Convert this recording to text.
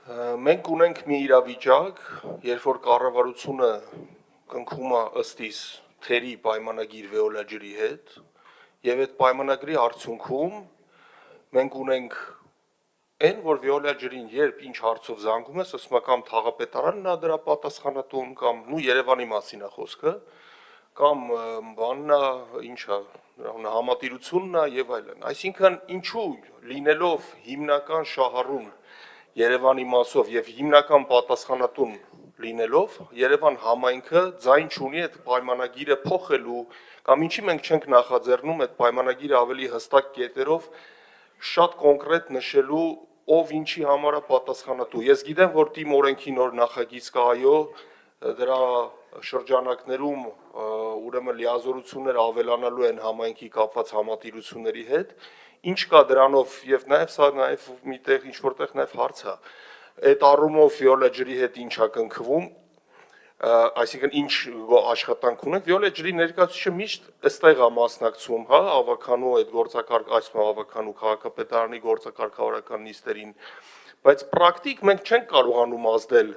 Մենք ունենք մի իրավիճակ, երբ որ կառավարությունը կնքում է ըստ իս թերի պայմանագիր Veolia ջրի հետ, եւ այդ պայմանագրի արդյունքում մենք ունենք այն, որ Veolia ջրին երբ ինչ հարցով զանգում ես, ասում է կամ թաղապետարանն է դրա պատասխանատուն, կամ նու Երևանի մասին է խոսքը, կամ բանն է, ինչա, համատիրությունն է եւ այլն։ Այսինքն ինչու լինելով հիմնական շահառուն Երևանի մասով եւ հիմնական պատասխանատուն լինելով Երևան համայնքը ձայն չունի այդ պայմանագիրը փոխելու կամ ինչի մենք չենք նախաձեռնում այդ պայմանագիրը ավելի հստակ կետերով շատ կոնկրետ նշելու ով ինչի համար է պատասխանատու։ Ես գիտեմ, որ թիմ օրենքի նոր նախագիծ կա, այո, դրա շրջանակներում ուրեմն լիազորություններ ավելանալու են համայնքի կապված համատիրությունների հետ, ինչ կա դրանով եւ նաեւ սա նաեւ միտեղ ինչ որտեղ նաեւ հարց է։ Այդ առումով Veolia ջրի հետ ինչ է կնքվում, այսինքն ինչ աշխատանք ունենք, Veolia ջրի ներկայացուցիչը միշտ այստեղ է մասնակցում, հա, ավականու այդ գործակարգ, այսպես ավականու քաղաքապետարանի գործակարգավորական նիստերին, բայց պրակտիկ մենք չենք կարողանում ազդել